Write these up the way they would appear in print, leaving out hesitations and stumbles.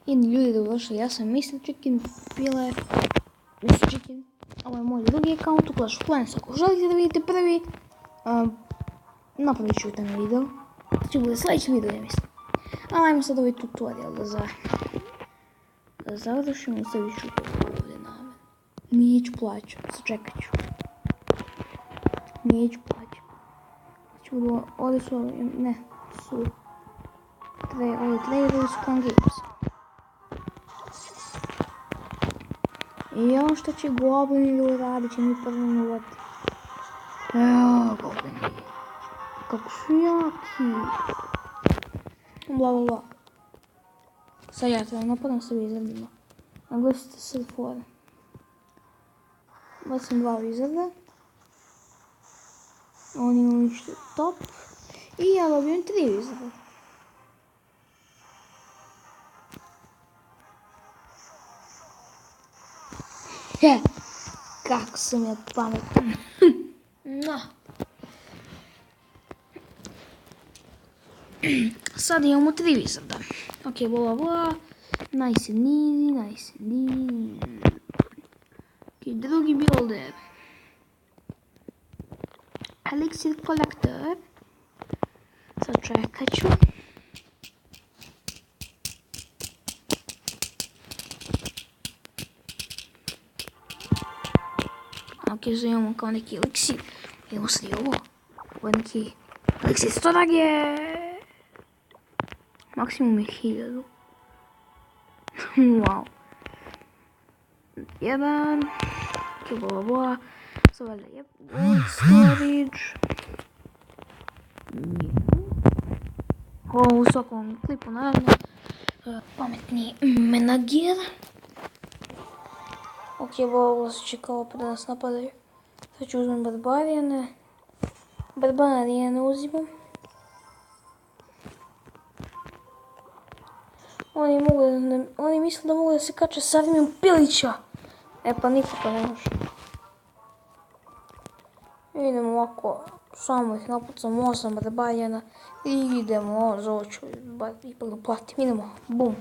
Jedni ljudi došli, ja sam Mr. Chicken, bila je Mr. Chicken. Ovo je moj drugi account u Clash of Clans. Ako želite da vidite prvi, napravit ću taj video. To će bude sljedeći video, ja mislim. Ali ajmo sad ovaj tutorial da završim i stavit ću ovdje na me. Neću plaćat, sačekat ću. Neću plaćat. Ovdje su, ne, su ovdje su Clan Games. I ono što će goblini radit će mi prvenovati. Evo, goblini. Kako su jaki. Bla bla bla. Sad ja trebam napadam sa wizardima. Naglasite sad fora. Bacim 2 wizarda. Oni unište top. I ja dobijem 3 wizarda. Kako sam ja pametan. No. Sad imamo 3 wizarda. Ok, bla bla. Nice and easy. Ok, drugi builder. Elixir collector. Sad čekat ću. Ok, sad imamo kao neki eliksir. Imamo sad i ovo. Ovo je neki eliksir storage. Maksimum je 1000. Wow. 1. Ok, bla bla. Sad valjda je storage. Ovo u svakom klipu naravno. Pametni menadžer. Ok, ovo se će kao opet da nas napadaju. Sad ću uzmem barbarijane. Barbarijane uzimam. Oni misle da mogu da se kače s armijom pilića. E pa nikako ne može. Idemo ovako, samo ih napucam 8 barbarijana i idemo, za ovo ću ipak da platim. Idemo, bum.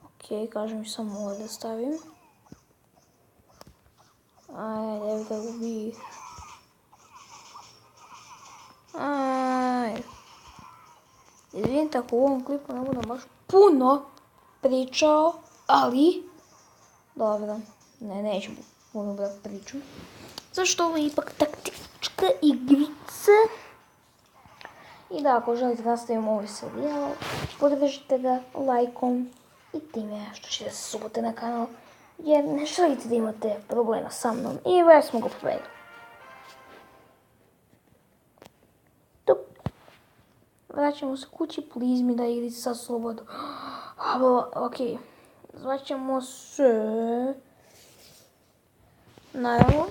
Ok, kažem mi samo ovo da stavim. Ajde, evo da gubi. Ajde. Izvinite ako u ovom klipu ne budem baš puno pričao, ali... Dobro, neću puno da pričam. Zašto ovo je ipak taktička igrica? I da, ako želite da nastavimo ovaj serijal, podržite ga lajkom i time što ćete se subite na kanal, jer ne želite da imate problema sa mnom i već smo ga pobedili. Vraćamo se kući, please mi da igrice sad slobodu. Ok, zvaćemo se... Naravno,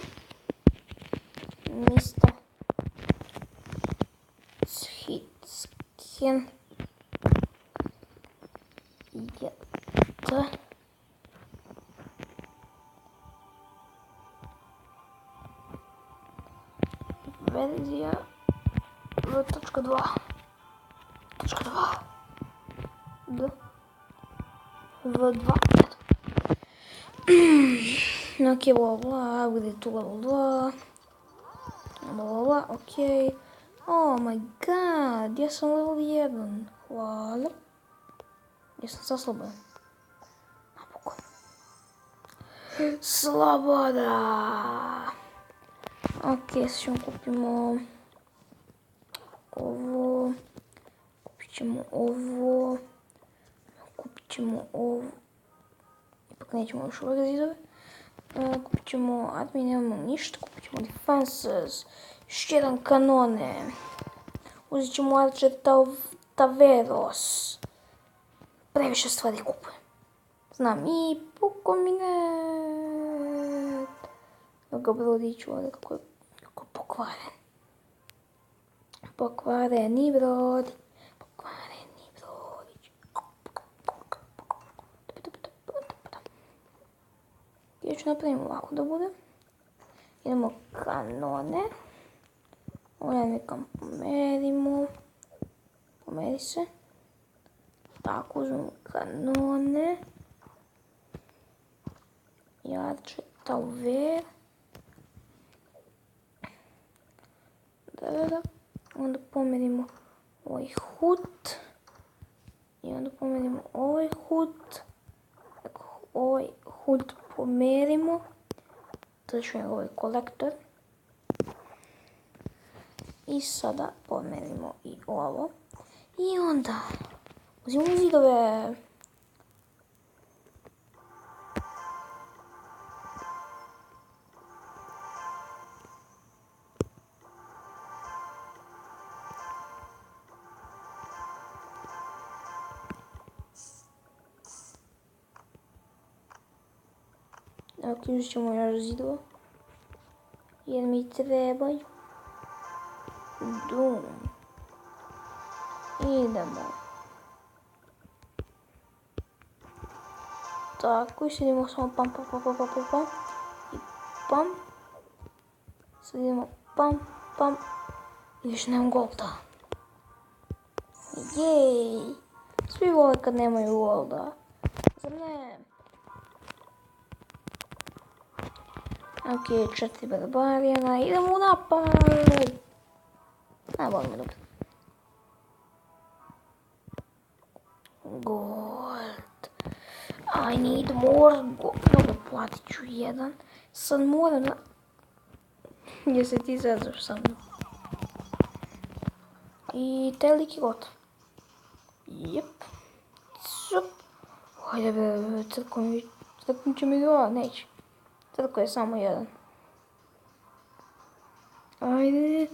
Mr. Chicken. Verzija v.2. V2. Ok, bla bla, bude tu level 2. Bla bla, ok. Oh my god, ja sam level 1. Hvala. Ja sam sad slobodan. Napokon. Sloboda. Ok, sad ćemo kupimo ovo. Kupit ćemo ovo. Ipak nećemo još ove zidove. Kupit ćemo admin, nemamo ništa. Kupit ćemo defenses. Još jedan kanone. Uzet ćemo Archer Taveros. Previše stvari kupujem. Znam i pukominet. Evo ga brodiću ovdje kako je pokvaren. Pokvareni brod. Ja ću napravim ovako da bude. Idemo kanone. Ovdje nekam pomerimo. pomeri se. Tako, uzmemo kanone. Jače, tauver. Da. Onda pomerimo ovaj hut. I onda pomerimo ovaj hut. Ovaj hut pomerimo. Držimo ovaj kolektor. I sada pomerimo i ovo. I onda uzimamo zidove. Dakle, uzet ćemo još zidova. Jer mi trebaju. Dum. Idemo. Tako, i sad idemo samo pam. I pam. Sad idemo pam. I više nemam golda. Jej. Svi vole kad nemaju golda. Zar ne? Ok, 4 barbarijana. Idemo u napad. Ne volimo dobro. Gold. I need more gold. Dobro, platit ću jedan. Sad moram da... Gdje se ti zazvaš sa mnom? I taj lik je gotov. Jep. Sup. Hajde be, crkom će mi dva, neće. Crko je samo jedan. Ajde.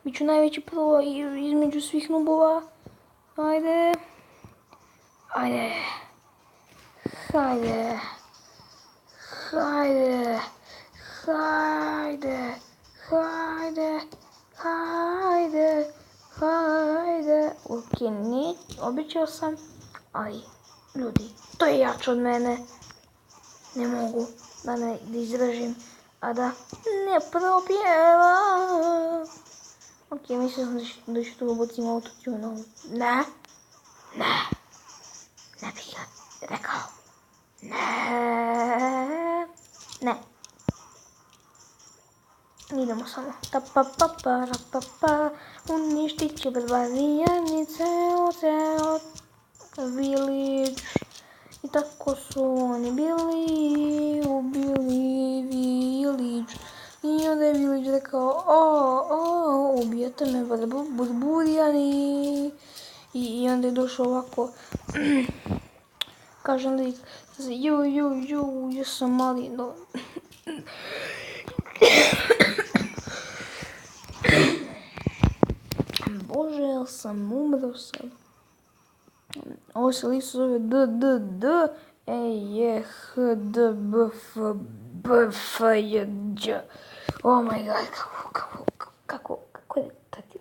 Biću najveći pro između svih nubova. Ajde. Ok, obećao sam. Ali, ljudi, to je jače od mene. Ne mogu da ne izdržim, a da ne propjevam. Ok, mislim da ću tu ubacim autotune. Ne bih ga rekao. Ne. Idemo samo. Uništit će barbarijanice, ceo village. I tako su oni ubili village. I onda je village rekao, ubijete me barburijani. I onda je došao ovako, kažem lik, ja sam mali, no. Bože, jel sam umro sad? Ovo se lik zove DDD, HDBFBFJ. Oh my god, kako je tati?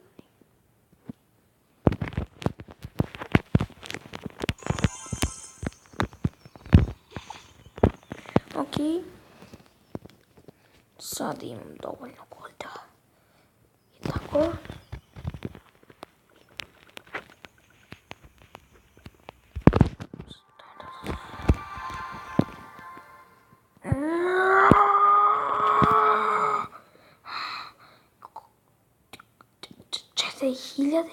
Ok. Sad imam dovoljno golda. I tako. Hiljade.